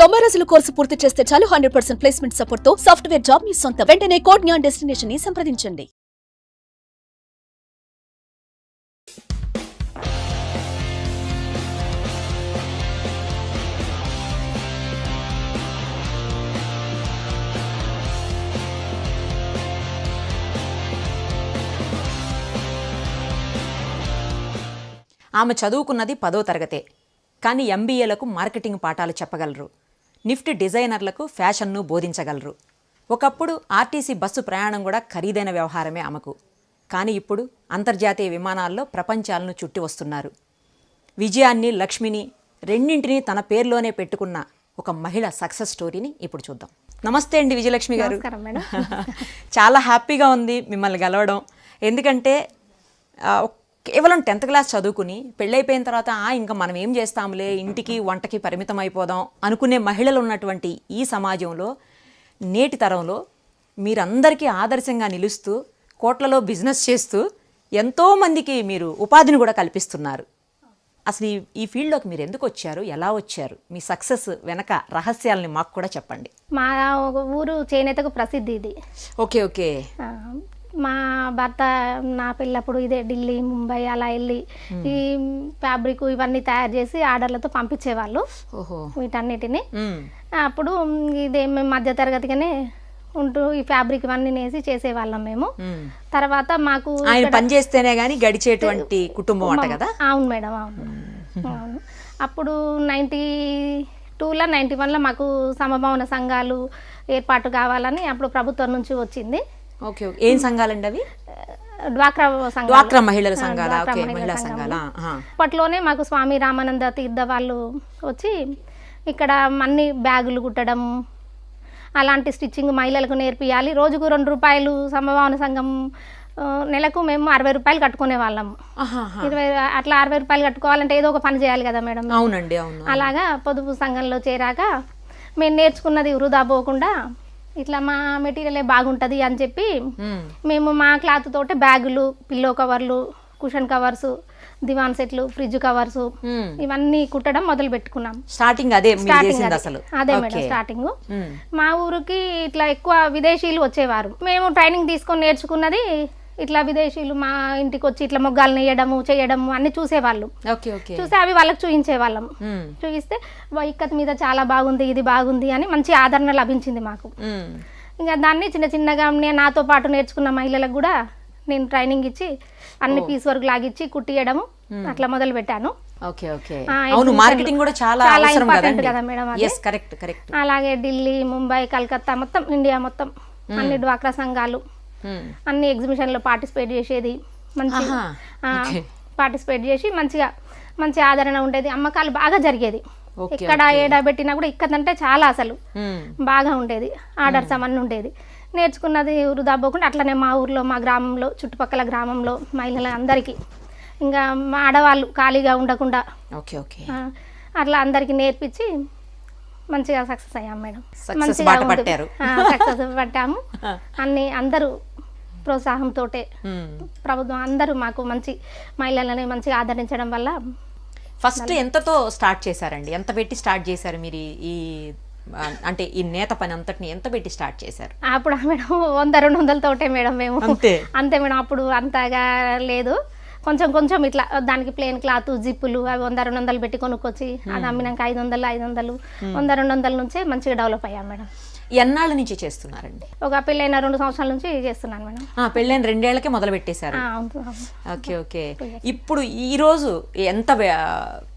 90 రోజుల కోర్సు పూర్తి చేస్తే చాలు 100% ప్లేస్మెంట్ సపోర్ట్ తో సాఫ్ట్వేర్ జాబ్ మీ సొంతం. వెంటనే కోడ్ జ్ఞాన్ డెస్టినేషన్ ని సంప్రదించండి. ఆమె చదువుకున్నది 10వ తరగతే, కానీ ఎంబీఏలకు మార్కెటింగ్ పాఠాలు చెప్పగలరు. నిఫ్ట్ డిజైనర్లకు ఫ్యాషన్ను బోధించగలరు. ఒకప్పుడు ఆర్టీసీ బస్సు ప్రయాణం కూడా ఖరీదైన వ్యవహారమే ఆమెకు. కానీ ఇప్పుడు అంతర్జాతీయ విమానాల్లో ప్రపంచాలను చుట్టి వస్తున్నారు. విజయాన్ని, లక్ష్మిని రెండింటినీ తన పేరులోనే పెట్టుకున్న ఒక మహిళ సక్సెస్ స్టోరీని ఇప్పుడు చూద్దాం. నమస్తే అండి విజయలక్ష్మి గారు. చాలా హ్యాపీగా ఉంది మిమ్మల్ని కలవడం. ఎందుకంటే కేవలం 10th క్లాస్ చదువుకుని పెళ్ళైపోయిన తర్వాత ఇంకా మనం ఏం చేస్తాములే, ఇంటికి వంటకి పరిమితం అయిపోదాం అనుకునే మహిళలు ఉన్నటువంటి ఈ సమాజంలో, నేటి తరంలో మీరందరికీ ఆదర్శంగా నిలుస్తూ కోట్లలో బిజినెస్ చేస్తూ ఎంతోమందికి మీరు ఉపాధిని కూడా కల్పిస్తున్నారు. అసలు ఈ ఫీల్డ్లోకి మీరు ఎందుకు వచ్చారు, ఎలా వచ్చారు, మీ సక్సెస్ వెనక రహస్యాలని మాకు కూడా చెప్పండి. మా ఊరు చేనేతకు ప్రసిద్ధి ఇది. Okay okay. మా భర్త నా పిల్లప్పుడు ఇదే ఢిల్లీ, ముంబై అలా వెళ్ళి ఈ ఫ్యాబ్రిక్ ఇవన్నీ తయారు చేసి ఆర్డర్లతో పంపించేవాళ్ళు. వీటన్నిటిని అప్పుడు ఇదే మేము మధ్యతరగతిగానే ఉంటూ ఈ ఫ్యాబ్రిక్ ఇవన్నీ నేసి చేసేవాళ్ళం మేము. తర్వాత మాకు పని చేస్తేనే గానీ గడిచేటువంటి కుటుంబం అంట కదా. అవును మేడం, అవును. అప్పుడు 92లో 91లో మాకు సమభావన సంఘాలు ఏర్పాటు కావాలని అప్పుడు ప్రభుత్వం నుంచి వచ్చింది. ఓకే. ఏం సంఘాలండి అవి? డ్వాక్రా మహిళల సంఘాల. అప్పట్లోనే మాకు స్వామి రామానంద తీర్థ వాళ్ళు వచ్చి ఇక్కడ అన్ని బ్యాగులు కుట్టడం అలాంటి స్టిచ్చింగ్ మహిళలకు నేర్పియాలి. రోజుకు 2 రూపాయలు సమభావన సంఘం, నెలకు మేము 60 రూపాయలు కట్టుకునే వాళ్ళము. 20 అట్లా 60 రూపాయలు కట్టుకోవాలంటే ఏదో ఒక పని చేయాలి కదా మేడం. అవునండి, అవును. అలాగా పొదుపు సంఘంలో చేరాక మేము నేర్చుకున్నది వృధా పోకుండా ఇట్లా మా మెటీరియలే బాగుంటుంది అని చెప్పి మేము మా క్లాత్ తోటే బ్యాగులు, పిల్లో కవర్లు, కుషన్ కవర్స్, దివాన్ సెట్లు, ఫ్రిడ్జ్ కవర్స్ ఇవన్నీ కుట్టడం మొదలు పెట్టుకున్నాం. అదే మేడం స్టార్టింగ్. మా ఊరికి ఇట్లా ఎక్కువ విదేశీయులు వచ్చేవారు. మేము ట్రైనింగ్ తీసుకొని నేర్చుకున్నది ఇట్లా విదేశీయులు మా ఇంటికి వచ్చి ఇట్లా మొగ్గాలు నేయడము చేయడము అన్ని చూసేవాళ్ళు. చూసి అవి వాళ్ళకి చూపించేవాళ్ళం. చూపిస్తే ఇక్కత్ మీద చాలా బాగుంది, ఇది బాగుంది అని మంచి ఆదరణ లభించింది మాకు. ఇంకా దాన్ని చిన్న చిన్నగా నాతో పాటు నేర్చుకున్న మహిళలకు కూడా నేను ట్రైనింగ్ ఇచ్చి అన్ని పీస్ వర్క్ లాగిచ్చి కుట్టియడము అట్లా మొదలు పెట్టాను. ఇంపార్టెంట్ కదా మేడం. అలాగే ఢిల్లీ, ముంబై, కలకత్తా మొత్తం ఇండియా మొత్తం అన్ని డ్వాక్రా సంఘాలు అన్ని ఎగ్జిబిషన్లో పార్టిసిపేట్ చేసేది. మంచిగా పార్టిసిపేట్ చేసి మంచి ఆదరణ ఉండేది. అమ్మకాలు బాగా జరిగేది. ఎక్కడ ఏడా పెట్టినా కూడా ఇక్కడంటే చాలా అసలు బాగా ఉండేది. ఆర్డర్స్ అవన్నీ ఉండేది. నేర్చుకున్నది వృధా పోకుండా అట్లనే మా ఊర్లో, మా గ్రామంలో, చుట్టుపక్కల గ్రామంలో మహిళలందరికీ, ఇంకా మా ఆడవాళ్ళు ఖాళీగా ఉండకుండా అట్లా అందరికీ నేర్పించి మంచిగా సక్సెస్ అయ్యాం మేడం. మంచిగా సక్సెస్ పట్టాము. అందరూ ప్రోత్సాహంతో ప్రభుత్వం అందరూ మాకు మంచి మహిళలని మంచిగా ఆదరించడం వల్ల. ఫస్ట్ ఎంతతో స్టార్ట్ చేశారండి? ఎంత పెట్టి స్టార్ట్ చేశారు మీరు ఈ అంటే ఈ నేత పని అంతటిని ఎంత పెట్టి స్టార్ట్ చేశారు? అప్పుడు మేడం 100-200 తోటే మేడం మేము. అంతే మేడం. అప్పుడు అంతగా లేదు, కొంచెం ఇట్లా దానికి ప్లేన్ క్లాత్, జిప్పులు అవి 100-200 పెట్టి కొనుక్కొచ్చి అది అమ్మినాక 500 100-200 నుంచే మంచిగా డెవలప్ అయ్యాం మేడం. ఎన్నాళ్ళ నుంచి చేస్తున్నారండి? ఒక పెళ్ళైన 2 సంవత్సరాల నుంచి చేస్తున్నాను మేడం. పెళ్ళైన 2 ఏళ్లకే మొదలు పెట్టేశారు. ఓకే. ఇప్పుడు ఈ రోజు ఎంత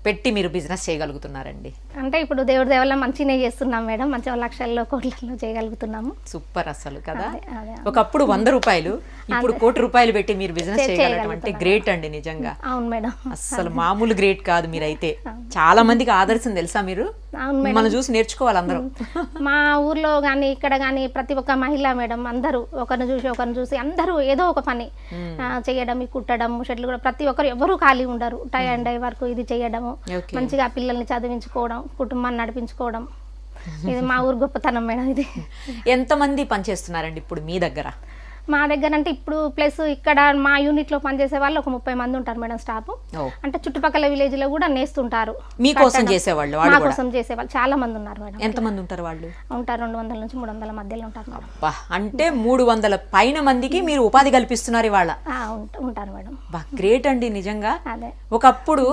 పెట్టి మీరు బిజినెస్ చేయగలుగుతున్నారండి? అంటే ఇప్పుడు దేవుడి దేవల్ల మంచినే చేస్తున్నాం మేడం. మంచిగా లక్షల్లో కోట్లలో చేయగలుగుతున్నాము. సూపర్ అసలు కదా. ఒకప్పుడు 100 రూపాయలు, ఇప్పుడు 1 కోటి రూపాయలు పెట్టి మీరు బిజినెస్ చేయగలగడం అంటే గ్రేట్ అండి నిజంగా. అవును మేడం, అసలు మామూలు గ్రేట్ కాదు మీరైతే. చాలా మందికి ఆదర్శం తెలుసా మీరు? మిమ్మల్ని చూసి నేర్చుకోవాలి అందరూ. మా ఊర్లో కానీ ఇక్కడ కానీ ప్రతి ఒక్క మహిళ మేడం అందరూ ఒకరిని చూసి అందరూ ఏదో ఒక పని చేయడం, కుట్టడం, షర్ట్లు కూడా ప్రతి ఒక్కరు ఎవరు ఖాళీ ఉండరు. టై అండ్ డై వరకు ఇది చేయడము, మంచిగా పిల్లల్ని చదివించుకోవడం, కుటుంబాన్ని నడిపించుకోవడం, ఇది మా ఊరు గొప్పతనం మేడం. ఇది ఎంతమంది పనిచేస్తున్నారండి ఇప్పుడు మీ దగ్గర? మా దగ్గర అంటే ఇప్పుడు ప్లస్ ఇక్కడ మా యూనిట్లో పనిచేసే వాళ్ళు ఒక 30 మంది ఉంటారు మేడం స్టాఫ్. అంటే చుట్టుపక్కల విలేజ్ లో కూడా నేస్తుంటారు. మీకోసం చేసేవాళ్ళు? మా కోసం చేసేవాళ్ళు చాలా మంది ఉన్నారు మేడం. ఎంత మంది ఉంటారు వాళ్ళు? ఉంటారు 200 నుంచి 300 మధ్యలో ఉంటారు మేడం. అంటే 300 పైన మందికి మీరు ఉపాధి కల్పిస్తున్నారు ఇవాళ? ఉంటారు మేడం. గ్రేట్ అండి నిజంగా. అదే ఒకప్పుడు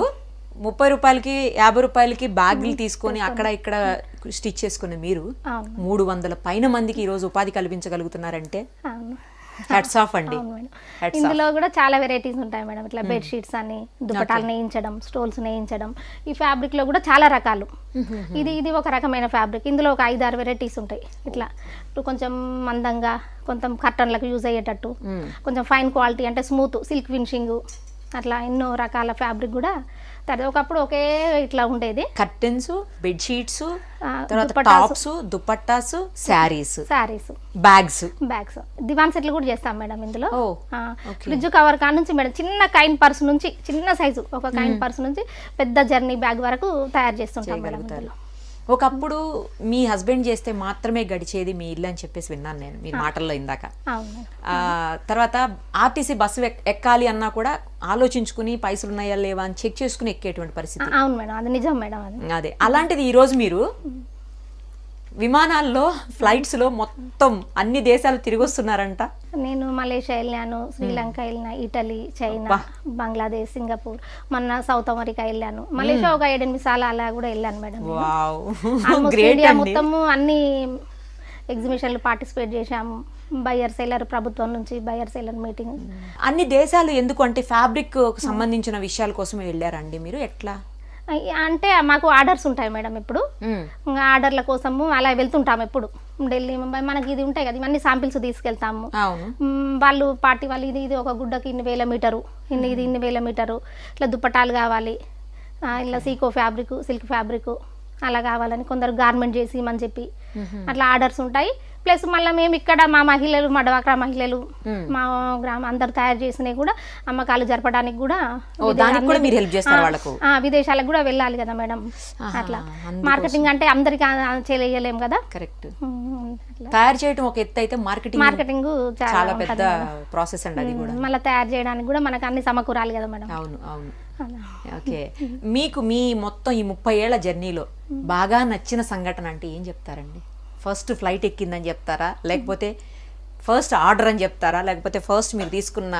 30 రూపాయలకి 50 రూపాయలకి బ్యాగులు తీసుకొని అక్కడ ఇక్కడ స్టిచ్ చేసుకునే మీరు 300 పైన మందికి ఈ రోజు ఉపాధి కల్పించగలుగుతున్నారంటే హ్యాట్స్ ఆఫ్ అండి. ఇందులో కూడా చాలా వెరైటీస్ ఉంటాయి మేడం. ఇట్లా బెడ్షీట్స్ అని, దుపటాలు నేయించడం, స్టోల్స్ నేయించడం. ఈ ఫ్యాబ్రిక్ లో కూడా చాలా రకాలు. ఇది ఒక రకమైన ఫ్యాబ్రిక్. ఇందులో ఒక 5-6 వెరైటీస్ ఉంటాయి. ఇట్లా కొంచెం మందంగా, కొంచెం కర్టన్లకు యూజ్ అయ్యేటట్టు, కొంచెం ఫైన్ క్వాలిటీ అంటే స్మూత్ సిల్క్ ఫినిషింగ్, అట్లా ఎన్నో రకాల ఫ్యాబ్రిక్ కూడా. ఒకప్పుడు ఒకే ఇట్లా ఉండేది. కర్టెన్స్, బెడ్షీట్స్, తర్వాత టాప్స్, దుపట్టాస్, శారీస్, బ్యాగ్స్. దివాన్ సెట్లు కూడా చేస్తాం మేడం ఇందులో. ఫ్రిడ్జ్ కవర్ కాడ నుంచి మేడం చిన్న కైన్ పర్స్ నుంచి, చిన్న సైజు ఒక కైన్ పర్స్ నుంచి పెద్ద జర్నీ బ్యాగ్ వరకు తయారు చేస్తుంటాం మేడం ఇందులో. ఒకప్పుడు మీ హస్బెండ్ చేస్తే మాత్రమే గడిచేది మీ ఇల్లు అని చెప్పేసి విన్నాను నేను మీ మాటల్లో ఇందాక. తర్వాత ఆర్టీసీ బస్సు ఎక్కాలి అన్నా కూడా ఆలోచించుకుని పైసలు ఉన్నాయా లేవా అని చెక్ చేసుకుని ఎక్కేటువంటి పరిస్థితి. అవును మేడం, అది నిజం మేడం. అదే అలాంటిది ఈ రోజు మీరు విమానాల్లో, ఫ్లైట్స్ లో మొత్తం అన్ని దేశాలు తిరిగి వస్తున్నారంట. నేను మలేషియా వెళ్ళాను, శ్రీలంక వెళ్ళినా, ఇటలీ, చైనా, బంగ్లాదేశ్, సింగపూర్, మొన్న సౌత్ అమెరికా వెళ్ళాను. మలేషియా ఒక 7-8 సార్లు అలా కూడా వెళ్ళాను మేడం. ఇండియా మొత్తము అన్ని ఎగ్జిబిషన్లు పార్టిసిపేట్ చేశాము. బయర్ సెల్లర్, ప్రభుత్వం నుంచి బయర్ సెల్లర్ మీటింగ్. అన్ని దేశాలు ఎందుకు అంటే ఫ్యాబ్రిక్ సంబంధించిన విషయాల కోసం వెళ్ళారండి మీరు? ఎట్లా అంటే మాకు ఆర్డర్స్ ఉంటాయి మేడం. ఇప్పుడు ఆర్డర్ల కోసము అలా వెళ్తుంటాము. ఎప్పుడు ఢిల్లీ, ముంబై మనకి ఇది ఉంటాయి కదా, ఇవన్నీ శాంపిల్స్ తీసుకెళ్తాము. వాళ్ళు పార్టీ వాళ్ళు ఇది ఒక గుడ్డకి ఇన్ని వేల మీటరు, ఇన్ని వేల మీటరు, ఇట్లా దుప్పటాలు కావాలి, ఇలా సీకో ఫ్యాబ్రిక్, సిల్క్ ఫ్యాబ్రిక్ అలా కావాలని కొందరు గార్మెంట్ చేసి అని చెప్పి అట్లా ఆర్డర్స్ ఉంటాయి. ప్లస్ మళ్ళీ మేము ఇక్కడ మా మహిళలు, మా డ్వాక్రా మహిళలు, మా గ్రామం అందరు తయారు చేసినవి కూడా అమ్మకాలు జరపడానికి కూడా విదేశాలకు కూడా వెళ్ళాలి కదా మేడం. అట్లా మార్కెటింగ్ అంటే అందరికి చేయలేం కదా. కరెక్ట్. తయారు చేయడం ఒక ఎత్తు అయితే మార్కెటింగ్ చాలా పెద్ద ప్రాసెస్ అండి. అది కూడా మళ్ళీ తయారు చేయడానికి కూడా మనకు అన్ని సమకూరాలి కదా మేడం. అవును అవును. ఓకే, మీకు మీ మొత్తం ఈ 30 ఏళ్ల జర్నీలో బాగా నచ్చిన సంఘటన అంటే ఏం చెప్తారండి? ఫస్ట్ ఫ్లైట్ ఎక్కిందని చెప్తారా, లేకపోతే ఫస్ట్ ఆర్డర్ అని చెప్తారా, లేకపోతే ఫస్ట్ మీరు తీసుకున్న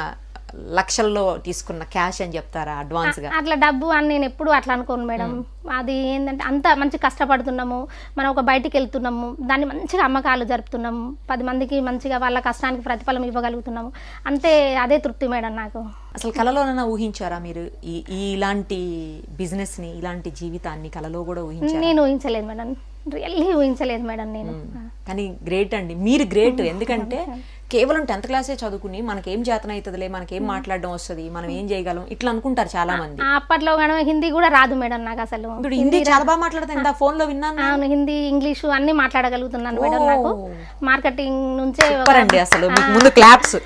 లక్షల్లో తీసుకున్న క్యాష్ అని చెప్తారా అడ్వాన్స్గా? అట్లా డబ్బు అని నేను ఎప్పుడు అట్లా అనుకోను మేడం. అది ఏంటంటే అంత మంచి కష్టపడుతున్నాము, మనం ఒక బయటికి వెళ్తున్నాము, దాన్ని మంచిగా అమ్మకాలు జరుపుతున్నాము, 10 మందికి మంచిగా వాళ్ళ కష్టానికి ప్రతిఫలం ఇవ్వగలుగుతున్నాము, అంతే. అదే తృప్తి మేడం నాకు. అసలు కలలోనైనా ఊహించారా మీరు ఇలాంటి బిజినెస్ని, ఇలాంటి జీవితాన్ని కలలో కూడా ఊహించారా? నేను ఊహించలేదు మేడం, రియల్లీ ఊహించలేదు మేడం నేను. కానీ గ్రేట్ అండి, మీరు గ్రేట్. ఎందుకంటే కేవలం 10th క్లాసే చదువుకుని మనకేం చేతన అవుతుందిలే, మనకేం మాట్లాడడం వస్తుంది, మనం ఏం చేయగలం ఇట్లా అనుకుంటారు చాలా మంది. అప్పట్లో హిందీ కూడా రాదు మేడం నాకు అసలు. ఇప్పుడు హిందీ చాలా బాగా మాట్లాడుతుంది, ఫోన్ లో విన్నాను. అవును, హిందీ, ఇంగ్లీషు అన్ని మాట్లాడగలుగుతున్నాను మేడం. నాకు మార్కెటింగ్ నుంచే అసలు ముందు క్లాప్స్.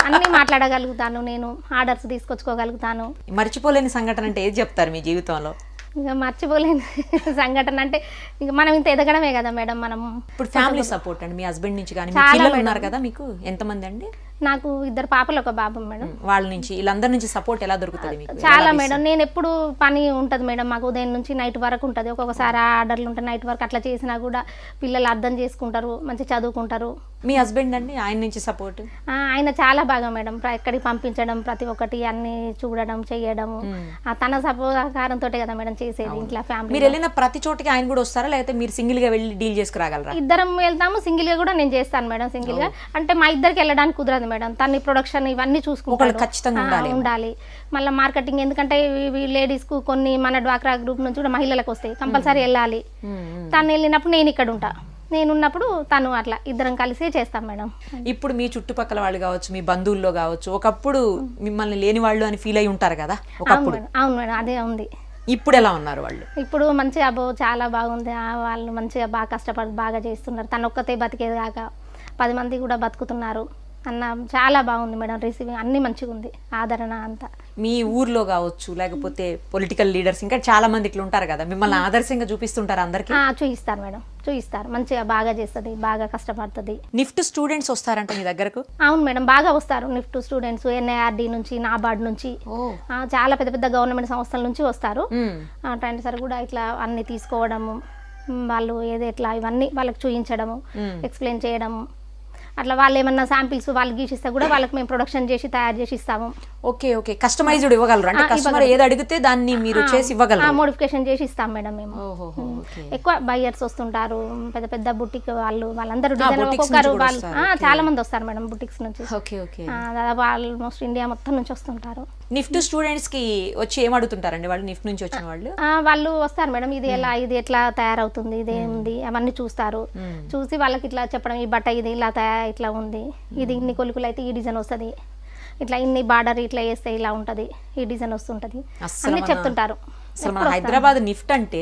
అన్ని మాట్లాడగలుగుతాను నేను, ఆర్డర్స్ తీసుకొచ్చుకోగలుగుతాను. మర్చిపోలేని సంఘటన అంటే ఏది చెప్తారు మీ జీవితంలో? ఇంకా మర్చిపోలేని సంఘటన అంటే ఇంకా మనం ఇంత ఎదగడమే కదా మేడం. మనం ఇప్పుడు ఫ్యామిలీ సపోర్ట్ అండి, మీ హస్బెండ్ నుంచి కానీ, పిల్లలు ఉన్నారు కదా మీకు, ఎంతమంది అండి? నాకు 2 పాపలు, 1 బాబు మేడం. వాళ్ళ నుంచి వీళ్ళందరి నుంచి సపోర్ట్ ఎలా దొరుకుతుంది మీకు? చాలా మేడం. నేను ఎప్పుడు పని ఉంటుంది మేడం మాకు, ఉదయం నుంచి నైట్ వరకు ఉంటుంది. ఒక్కొక్కసారి ఆర్డర్లు ఉంటాయి నైట్ వరకు, అట్లా చేసినా కూడా పిల్లలు అర్థం చేసుకుంటారు, మంచి చదువుకుంటారు. మీ హస్బెండ్ అండి, ఆయన నుంచి సపోర్ట్? ఆయన చాలా బాగా మేడం, ఎక్కడికి పంపించడం, ప్రతి ఒక్కటి అన్ని చూడడం, చేయడము, తన సహకారంతో కదా మేడం చేసేది ఇంట్లో ఫ్యామిలీ. మీరు వెళ్ళిన ప్రతి చోటికి ఆయన కూడా వస్తారా, లేకపోతే మీరు సింగిల్ గా వెళ్ళి డీల్ చేసుకురాగలరా? ఇద్దరం వెళ్తాము, సింగిల్ గా కూడా నేను చేస్తాను మేడం. సింగిల్ గా అంటే మా ఇద్దరికి వెళ్ళడానికి కుదరదు మేడం, తన ప్రొడక్షన్ ఇవన్నీ చూసుకుంటారు, ఉండాలి. మళ్ళీ మార్కెటింగ్, ఎందుకంటే లేడీస్ కు కొన్ని మన డ్వాక్రా గ్రూప్ నుంచి కూడా మహిళలకు వస్తాయి, కంపల్సరీ వెళ్ళాలి. తను వెళ్ళినప్పుడు నేను ఇక్కడ ఉంటా, నేనున్నప్పుడు తను, అట్లా ఇద్దరం కలిసి చేస్తాం మేడం. ఇప్పుడు మీ చుట్టుపక్కల వాళ్ళు కావచ్చు, మీ బంధువుల్లో కావచ్చు, ఒకప్పుడు మిమ్మల్ని లేని వాళ్ళు అని ఫీల్ అయి ఉంటారు కదా ఒకప్పుడు. అవును మేడం, అదే ఉంది. ఇప్పుడు ఎలా ఉన్నారు వాళ్ళు? ఇప్పుడు మంచిగా చాలా బాగుంది. వాళ్ళు మంచిగా బాగా కష్టపడి బాగా చేస్తున్నారు. తను ఒక్కతే బతికేది కాక 10 మంది కూడా బతుకుతున్నారు. అన్న చాలా బాగుంది మేడం, రిసీవింగ్ అన్ని మంచిగా ఉంది, ఆదరణ అంతా. మీ ఊర్లో కావచ్చు లేకపోతే పొలిటికల్ లీడర్స్ ఇంకా చాలా మంది ఇట్లా ఉంటారు కదా, మిమ్మల్ని ఆదర్శంగా చూపిస్తుంటారు అందరికి? చూపిస్తారు మేడం, చూపిస్తారు, మంచిగా బాగా చేస్తుంది, బాగా కష్టపడుతుంది. నిఫ్ట్ స్టూడెంట్స్ వస్తారంట మీ దగ్గరకు? అవును మేడం, బాగా వస్తారు నిఫ్ట్ స్టూడెంట్స్, NIRD నుంచి, నాబార్డ్ నుంచి, చాలా పెద్ద పెద్ద గవర్నమెంట్ సంస్థల నుంచి వస్తారు. ట్రైనర్ కూడా ఇట్లా అన్ని తీసుకోవడము, వాళ్ళు ఎట్లా ఇవన్నీ వాళ్ళకి చూపించడము, ఎక్స్ప్లెయిన్ చేయడము, అట్లా వాళ్ళు ఏమన్నా శాంపిల్స్ వాళ్ళు గీసిస్తే కూడా వాళ్ళకి మేము ప్రొడక్షన్ చేసి తయారు చేసి ఇస్తాము. ఓకే ఓకే, కస్టమైజ్డ్ ఇవ్వగలరు అంటే కస్టమర్ ఏది అడిగితే దాన్ని మీరు చేసి ఇవ్వగలరు? మోడిఫికేషన్ చేసి ఇస్తాం మేడం మేము. ఎక్కువ బయర్స్ వస్తుంటారు, పెద్ద పెద్ద బుటిక్ వాళ్ళందరూ డిజైన్, ఒక్కొక్కరు వాళ్ళు చాలా మంది వస్తారు మేడం బుటిక్స్ నుంచి. ఓకే ఓకే, దాదాపు ఆల్మోస్ట్ ఇండియా మొత్తం నుంచి వస్తుంటారు. నిఫ్ట్ స్టూడెంట్స్ కి వచ్చి ఏం అడుగుతుంటారండి వాళ్ళు? నిఫ్ట్ నుంచి వచ్చిన వాళ్ళు వాళ్ళు వస్తారు మేడం, ఇది ఎట్లా తయారవుతుంది, ఇదేంది అవన్నీ చూస్తారు. చూసి వాళ్ళకి ఇట్లా చెప్పడం, ఈ బట్ట ఇది ఇలా ఇట్లా ఉంది, ఇది ఇన్ని కొలుకులు అయితే ఈ డిజైన్ వస్తుంది, ఇట్లా ఇన్ని బార్డర్ ఇట్లా వేస్తే ఇలా ఉంటది, ఈ డిజైన్ వస్తుంటది అన్ని చెప్తుంటారు. అసలు మన హైదరాబాద్ నిఫ్ట్ అంటే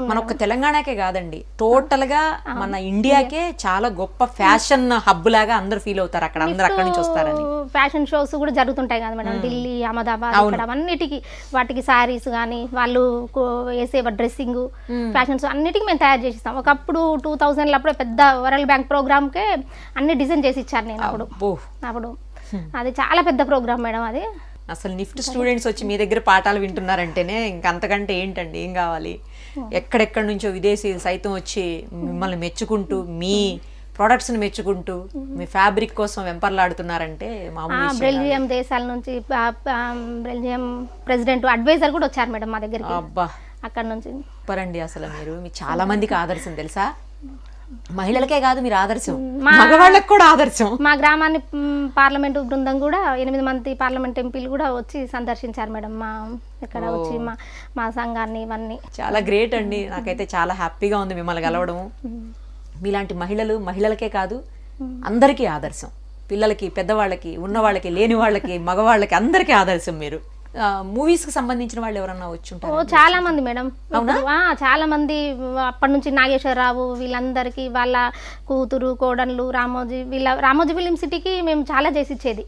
మన ఒక్క తెలంగాణకే కాదండి, టోటల్ గా మన ఇండియాకే చాలా గొప్ప ఫ్యాషన్ హబ్ లాగా అందరు ఫీల్ అవుతారు అక్కడ, అందరు అక్కడి నుంచి వస్తారని. ఫ్యాషన్ షోస్ కూడా జరుగుతుంటాయి కదా మేడం, ఢిల్లీ, అహ్మదాబాద్, ఇక్కడ అన్నిటికి వాటికి శారీస్ కానీ వాళ్ళు వేసే డ్రెస్సింగ్ ఫ్యాషన్స్ అన్నిటికీ మేము తయారు చేసి ఇస్తాం. ఒకప్పుడు 2000 అప్పుడే పెద్ద వరల్డ్ బ్యాంక్ ప్రోగ్రామ్కే అన్ని డిజైన్ చేసి ఇచ్చాను నేను అప్పుడు అది చాలా పెద్ద ప్రోగ్రామ్ మేడం అది. అసలు నిఫ్ట్ స్టూడెంట్స్ వచ్చి మీ దగ్గర పాఠాలు వింటున్నారంటేనే ఇంక అంతకంటే ఏంటండి, ఏం కావాలి? ఎక్కడెక్కడి నుంచో విదేశీయులు సైతం వచ్చి మిమ్మల్ని మెచ్చుకుంటూ, మీ ప్రొడక్ట్స్ని మెచ్చుకుంటూ, మీ ఫ్యాబ్రిక్ కోసం వెంపర్లాడుతున్నారంటే మామూలు. బెల్జియం దేశాల నుంచి బెల్జియం ప్రెసిడెంట్ అడ్వైజర్ కూడా వచ్చారు మేడం మా దగ్గరికి. అబ్బా, అక్కడ నుంచి పరండి. అసలు మీరు చాలా మందికి ఆదర్శం తెలుసా, మహిళలకే కాదు మీరు ఆదర్శం, మగవాళ్ళకి కూడా ఆదర్శం. మా గ్రామాన్ని పార్లమెంటు బృందం కూడా 8 మంది పార్లమెంట్ ఎంపీలు కూడా వచ్చి సందర్శించారు మేడం, మా ఇక్కడ వచ్చి మా సంఘాన్ని. ఇవన్నీ చాలా గ్రేట్ అండి, నాకైతే చాలా హ్యాపీగా ఉంది మిమ్మల్ని కలవడము. మీలాంటి మహిళలకే కాదు అందరికీ ఆదర్శం, పిల్లలకి, పెద్దవాళ్ళకి, ఉన్నవాళ్ళకి, లేని వాళ్ళకి, మగవాళ్ళకి అందరికీ ఆదర్శం మీరు. మూవీస్ కి సంబంధించిన వాళ్ళు ఎవరన్నా వచ్చి ఉంటారు? చాలా మంది మేడం, చాలా మంది. అప్పటి నుంచి నాగేశ్వరరావు వీళ్ళందరికీ వాళ్ళ కూతురు, కోడళ్ళు, రామోజీ ఫిలిం సిటీకి మేము చాలా చేసి ఇచ్చేది.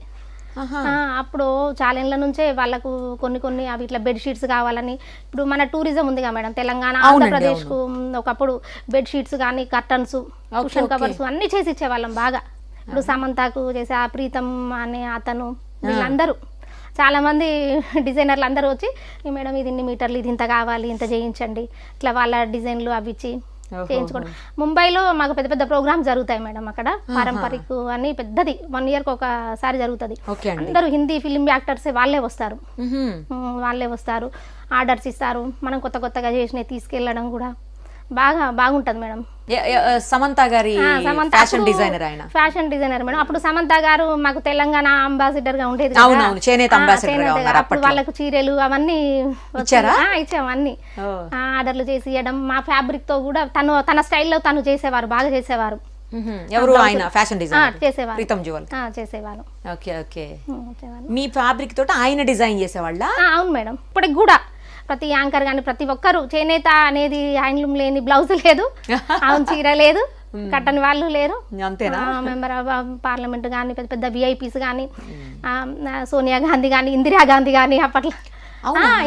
అప్పుడు చాలా ఏళ్ళ నుంచే వాళ్ళకు కొన్ని అవి ఇట్లా బెడ్షీట్స్ కావాలని. ఇప్పుడు మన టూరిజం ఉందిగా మేడం తెలంగాణ, ఆంధ్రప్రదేశ్ కు ఒకప్పుడు బెడ్షీట్స్ కానీ, కర్టన్స్, కుషన్ కవర్స్ అన్ని చేసి ఇచ్చేవాళ్ళం బాగా. ఇప్పుడు సమంతకు చేసే ఆ ప్రీతం అనే అతను, వీళ్ళందరూ చాలా మంది డిజైనర్లు అందరూ వచ్చి, మేడం ఇది ఇన్ని మీటర్లు, ఇది ఇంత కావాలి, ఇంత చేయించండి, ఇట్లా వాళ్ళ డిజైన్లు అవి ఇచ్చి చేయించుకోండి. ముంబైలో మాకు పెద్ద పెద్ద ప్రోగ్రామ్స్ జరుగుతాయి మేడం అక్కడ, పారంపరిక్ అని పెద్దది 1 year ఒకసారి జరుగుతుంది. అందరూ హిందీ ఫిలిం యాక్టర్స్ వాళ్ళే వస్తారు, ఆర్డర్స్ ఇస్తారు, మనం కొత్తగా చేసినవి తీసుకెళ్ళడం కూడా బాగుంటది మేడం. సమంత గారి ఫ్యాషన్ డిజైనర్ మేడం. అప్పుడు సమంత గారు మాకు తెలంగాణ అంబాసిడర్ గా ఉండేది, అప్పుడు వాళ్ళకు చీరలు అవన్నీ ఇచ్చాము, అన్ని ఆర్డర్లు చేసి ఇవ్వడం. మా ఫ్యాబ్రిక్ తో కూడా తన స్టైల్లో తను చేసేవారు, బాగా చేసేవారు. ఎవరు ఆయన ఫ్యాషన్ డిజైనర్? చేసేవారు, ప్రీతం జ్యువెల్ చేసేవారు. ఓకే ఓకే, మీ ఫ్యాబ్రిక్ తోటి ఆయన డిజైన్ చేసేవాళ్ళ? అవును మేడం. ఇప్పటికి కూడా ప్రతి యాంకర్ కానీ ప్రతి ఒక్కరు చేనేత అనేది హ్యాండ్లూమ్ లేని బ్లౌజ్ లేదు, అవును చీర లేదు, కట్టని వాళ్ళు లేరు. అంతేనా? మెంబర్ ఆఫ్ పార్లమెంట్ కానీ, పెద్ద పెద్ద విఐపీస్ కానీ, సోనియా గాంధీ కానీ, ఇందిరా గాంధీ కానీ, అప్పట్లో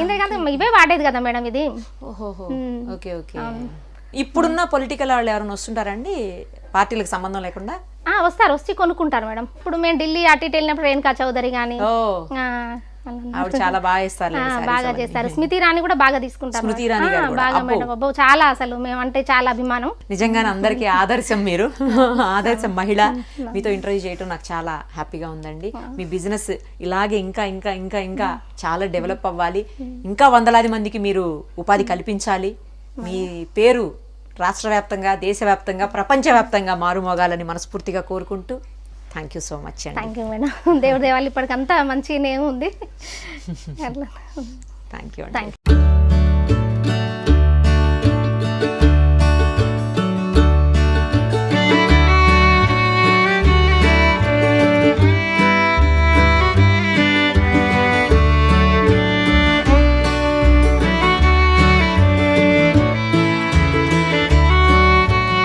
ఇందిరా గాంధీ ఇవే వాడేది కదా మేడం ఇది. Okay okay. ఇప్పుడున్న పొలిటికల్ వాళ్ళు ఎవరైనా వస్తుంటారండి పార్టీలకు సంబంధం లేకుండా? వస్తారు, వచ్చి కొనుక్కుంటారు మేడం. ఇప్పుడు మేము ఢిల్లీ అటు ఇటు వెళ్ళినప్పుడు రేణుకా చౌదరి కానీ చాలా బాగా ఇస్తారు, బాగా చేస్తారు. స్మృతి ఇరానీ కూడా బాగా తీసుకుంటారు, బాగా మేడం. చాలా అసలు మేమంటే చాలా అభిమానం. నిజంగానే అందరికీ ఆదర్శం మీరు, ఆదర్శం మహిళ. మీతో ఇంటర్వ్యూ చేయడం నాకు చాలా హ్యాపీగా ఉందండి. మీ బిజినెస్ ఇలాగే ఇంకా ఇంకా ఇంకా ఇంకా చాలా డెవలప్ అవ్వాలి, ఇంకా 100 మందికి మీరు ఉపాధి కల్పించాలి. మీ పేరు రాష్ట్ర వ్యాప్తంగా, దేశవ్యాప్తంగా, ప్రపంచవ్యాప్తంగా మారుమోగాలని మనస్ఫూర్తిగా కోరుకుంటూ థ్యాంక్ యూ సో మచ్ అండి. Thank you madam. దేవుడి దేవాలి ఇప్పటికంతా మంచిగానే ఉంది. Thank you.